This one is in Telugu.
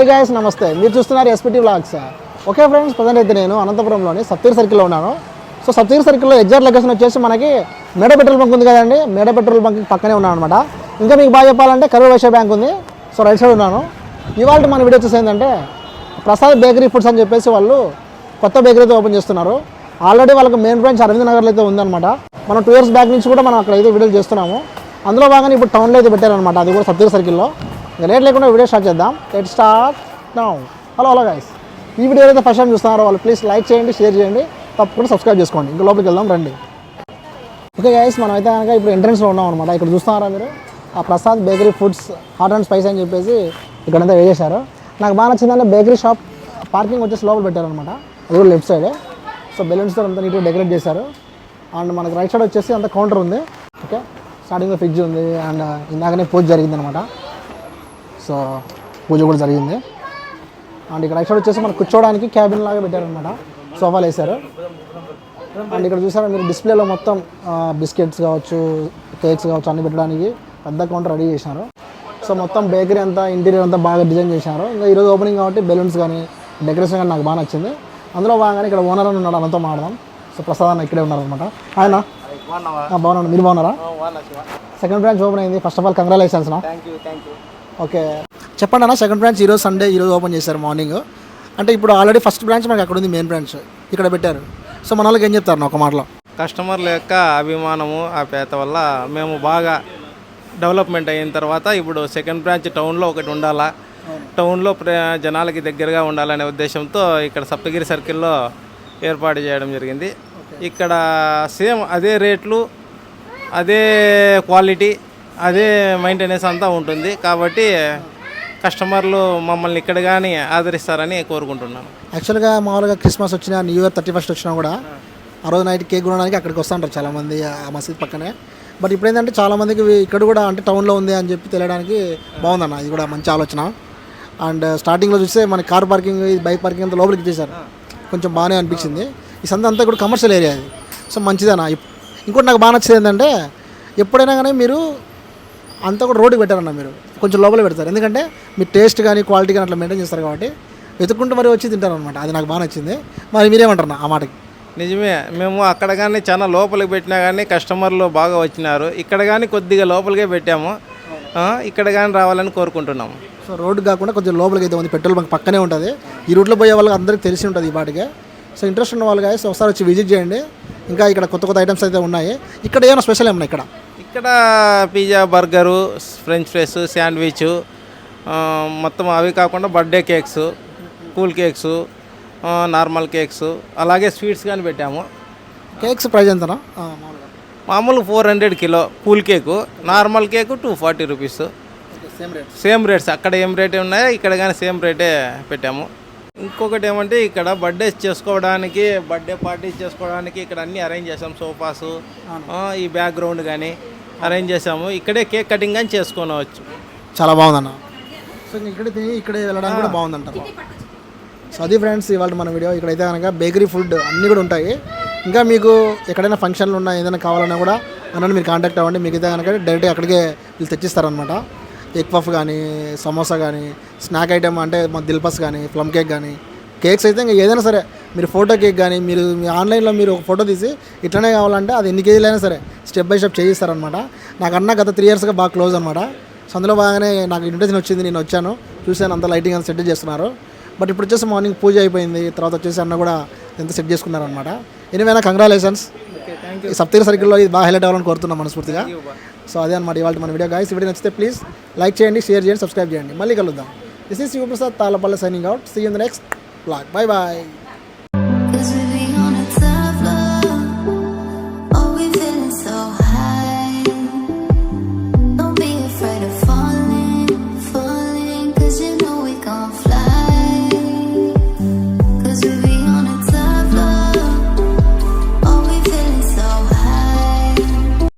హే గైస్ నమస్తే, మీరు చూస్తున్నారు SPT vlogs. Okay friends, present అయితే నేను అనంతపురంలోని సప్తగిరి సర్కిల్లో ఉన్నాను. సో సప్తగిరి సర్కిల్లో ఎగ్జాక్ట్ లొకేషన్ వచ్చేసి మనకి మేడ పెట్రోల్ బంక్ ఉంది కదండి, మేడ పెట్రోల్ బంక్ పక్కనే ఉన్నాను అనమాట. ఇంకా మీకు బాగా చెప్పాలంటే కరూర్ వైశ్య బ్యాంక్ ఉంది. సో రైట్ సైడ్ ఉన్నాను. ఇవాళ మన వీడియో వచ్చేసి ఏంటంటే ప్రసాద్ బేకరీ ఫుడ్స్ అని చెప్పేసి వాళ్ళు కొత్త బేకరీ అయితే ఓపెన్ చేస్తున్నారు. ఆల్రెడీ వాళ్ళకి మెయిన్ బ్రాంచ్ అరవింద్ నగర్లో అయితే ఉందన్నమాట. మనం 2 years బ్యాక్ నుంచి కూడా మనం అక్కడ అయితే వీడియోలు చేస్తున్నాము. అందులో భాగంగా ఇప్పుడు టౌన్లో అయితే పెట్టారనమాట, అది కూడా సప్తగిరి సర్కిల్లో. ఇంకా లేట్ లేకుండా వీడియో స్టార్ట్ చేద్దాం. Let start now. Hello guys, ఈ వీడియో అయితే ఫస్ట్ టైం చూస్తున్నారో వాళ్ళు ప్లీజ్ లైక్ చేయండి, షేర్ చేయండి, తప్పకుండా సబ్స్క్రైబ్ చేసుకోండి. ఇంకా లోపలికి వెళ్దాం రండి. ఓకే గైస్, మనం అయితే కనుక ఇప్పుడు ఎంట్రన్స్లో ఉన్నాం అనమాట. ఇక్కడ చూస్తున్నారా మీరు, ఆ Prasad bakery foods hot and spice అని చెప్పేసి ఇక్కడంతా వేసేశారు. నాకు బాగా నచ్చిందంటే బేకరీ షాప్ పార్కింగ్ వచ్చేసి లోపల పెట్టారనమాట, అది కూడా లెఫ్ట్ సైడ్. సో బెలూన్స్తో అంతా నీట్గా డెకరేట్ చేశారు. అండ్ మనకు రైట్ సైడ్ వచ్చేసి అంత కౌంటర్ ఉంది. ఓకే, స్టార్టింగ్లో ఫ్రిడ్జ్ ఉంది. అండ్ ఇందాకనే పూజ జరిగిందనమాట. సో పూజ కూడా జరిగింది. అండ్ ఇక్కడ రైట్ సైడ్ వచ్చేసి మనకు కూర్చోవడానికి క్యాబిన్ లాగా పెట్టారనమాట, సోఫాలు వేశారు. అండ్ ఇక్కడ చూసారా మీరు, డిస్ప్లేలో మొత్తం బిస్కెట్స్ కావచ్చు, కేక్స్ కావచ్చు అన్ని పెట్టడానికి పెద్ద కౌంటర్ రెడీ చేశారు. సో మొత్తం బేకరీ అంతా ఇంటీరియర్ అంతా బాగా డిజైన్ చేశారు. ఇంకా ఈరోజు ఓపెనింగ్ కాబట్టి బెలూన్స్ కానీ డెకరేషన్ కానీ నాకు బాగా నచ్చింది. అందులో బాగానే ఇక్కడ ఓనర్ అని ఉన్నాడు, అన్నతో మాట్లాడదాం. సో ప్రసాద్ అన్న ఇక్కడే ఉన్నారనమాట. ఆయన బాగున్నాను, మీరు బాగున్నారా? సెకండ్ బ్రాంచ్ ఓపెన్ అయింది. First of all congratulations. Okay, చెప్పండి అన్న, సెకండ్ బ్రాంచ్ ఈరోజు సండే ఈరోజు ఓపెన్ చేశారు మార్నింగ్. అంటే ఇప్పుడు ఆల్రెడీ ఫస్ట్ బ్రాంచ్ మనకి అక్కడ ఉంది, మెయిన్ బ్రాంచ్ ఇక్కడ పెట్టారు. సో మన వాళ్ళకి ఏం చెప్తారు ఒక మాటలో? కస్టమర్ల యొక్క అభిమానము ఆప్యాయత వల్ల మేము బాగా డెవలప్మెంట్ అయిన తర్వాత ఇప్పుడు సెకండ్ బ్రాంచ్ టౌన్లో ఒకటి ఉండాలా, టౌన్లో జనాలకి దగ్గరగా ఉండాలనే ఉద్దేశంతో ఇక్కడ సప్తగిరి సర్కిల్లో ఏర్పాటు చేయడం జరిగింది. ఇక్కడ సేమ్ అదే రేట్లు, అదే క్వాలిటీ, అదే మెయింటెనెన్స్ అంతా ఉంటుంది. కాబట్టి కస్టమర్లు మమ్మల్ని ఇక్కడ కానీ ఆదరిస్తారని కోరుకుంటున్నాను. యాక్చువల్గా మామూలుగా క్రిస్మస్ వచ్చినా, న్యూ ఇయర్ 31st వచ్చినా కూడా ఆ రోజు నైట్ కేక్ కొనడానికి అక్కడికి వస్తుంటారు చాలామంది, ఆ మసీద్ పక్కనే. బట్ ఇప్పుడు ఏంటంటే చాలామందికి ఇక్కడ కూడా అంటే టౌన్లో ఉంది అని చెప్పి తెలియడానికి బాగుందన్న, ఇది కూడా మంచి ఆలోచన. అండ్ స్టార్టింగ్లో చూస్తే మన కార్ పార్కింగ్, బైక్ పార్కింగ్ అంతా లోపలికి చేశారు, కొంచెం బాగానే అనిపించింది. ఈ సంత అంతా కూడా కమర్షియల్ ఏరియా అది. సో మంచిదన్న. ఇంకోటి నాకు బాగా నచ్చింది ఏంటంటే ఎప్పుడైనా కానీ మీరు అంతా కూడా రోడ్డుకి పెట్టారన్న, మీరు కొంచెం లోపల పెడతారు. ఎందుకంటే మీ టేస్ట్ కానీ క్వాలిటీ కానీ అట్లా మెయింటైన్ చేస్తారు కాబట్టి వెతుక్కుంటూ మరి వచ్చి తింటారు అనమాట. అది నాకు బాగా నచ్చింది. మరి మీరేమంటారు ఆ మాటకి? నిజమే, మేము అక్కడ కానీ చాలా లోపలికి పెట్టినా కానీ కస్టమర్లు బాగా వచ్చినారు. ఇక్కడ కానీ కొద్దిగా లోపలికే పెట్టాము, ఇక్కడ కానీ రావాలని కోరుకుంటున్నాము. సో రోడ్డు కాకుండా కొంచెం లోపలికి అయితే ఉంది, పెట్రోల్ బంక్ పక్కనే ఉంటుంది. ఈ రూట్లో పోయే వాళ్ళకి అందరికీ తెలిసి ఉంటుంది ఈ పాటికే. సో ఇంట్రెస్ట్ ఉన్న వాళ్ళు guys ఒకసారి వచ్చి విజిట్ చేయండి. ఇంకా ఇక్కడ కొత్త కొత్త ఐటమ్స్ అయితే ఉన్నాయి. ఇక్కడ ఏమైనా స్పెషల్ ఏమన్నా? ఇక్కడ pizza, burger, french fries, sandwich, మొత్తం అవి కాకుండా birthday cakes, cool cakes, normal cakes, అలాగే స్వీట్స్ కానీ పెట్టాము. కేక్స్ ప్రైస్ ఎంతనా? మామూలు 400 kilo cool cake, normal cake 240 rupees. Same rates, అక్కడ ఏం రేటే ఉన్నాయో ఇక్కడ కానీ సేమ్ రేటే పెట్టాము. ఇంకొకటి ఏమంటే ఇక్కడ బర్త్డేస్ చేసుకోవడానికి, బర్త్డే పార్టీస్ చేసుకోవడానికి ఇక్కడ అన్నీ అరేంజ్ చేసాము. సోఫాసు, ఈ బ్యాక్గ్రౌండ్ కానీ అరేంజ్ చేసాము. ఇక్కడే కేక్ కటింగ్ కానీ చేసుకోవచ్చు. చాలా బాగుందన్న. సో ఇక్కడే తిని ఇక్కడే వెళ్ళడానికి కూడా బాగుందంటారు. సో అది ఫ్రెండ్స్ ఇవాళ మన వీడియో. ఇక్కడైతే కనుక బేకరీ ఫుడ్ అన్నీ కూడా ఉంటాయి. ఇంకా మీకు ఎక్కడైనా ఫంక్షన్లు ఉన్నా ఏదైనా కావాలన్నా కూడా అన్నని మీరు కాంటాక్ట్ అవ్వండి. మీకు అయితే కనుక డైరెక్ట్గా అక్కడికే వీళ్ళు తెచ్చిస్తారనమాట. ఎగ్ పఫ్ కానీ, సమోసా కానీ, స్నాక్ ఐటమ్ అంటే మా దిల్పస్ కానీ, ప్లమ్ కేక్ కానీ, కేక్స్ అయితే ఇంకా ఏదైనా సరే మీరు ఫోటో కేక్ కానీ మీరు మీ ఆన్లైన్లో మీరు ఒక ఫోటో తీసి ఇట్లనే కావాలంటే అది ఎన్ని కేజీలైనా సరే స్టెప్ బై స్టెప్ చేయిస్తారనమాట. నాకన్నా గత 3 yearsగా బాగా క్లోజ్ అనమాట. సో అందులో బాగానే నాకు ఇన్విటేషన్ వచ్చింది, నేను వచ్చాను, చూశాను, అంత లైటింగ్ అంతా సెట్ చేస్తున్నారు. బట్ ఇప్పుడు వచ్చేసి మార్నింగ్ పూజ అయిపోయింది, తర్వాత వచ్చేసి అన్న కూడా ఎంత సెట్ చేసుకున్నారనమాట. ఎనివైనా కంగ్రాచులేషన్స్. ఈ సప్తగిరి సర్కిల్లో ఇది బాగా హైలైట్ అవ్వాలని కోరుతున్నాం మనస్ఫూర్తిగా. సో అదే అనమాట ఇవాళ మన వీడియో గాయస్. వీడియో నచ్చితే ప్లీజ్ లైక్ చేయండి, షేర్ చేయండి, సబ్స్క్రైబ్ చేయండి. మళ్ళీ కలుద్దాం. This is Shivaprasad Tallapalli signing out. See you in the next vlog. Bye bye.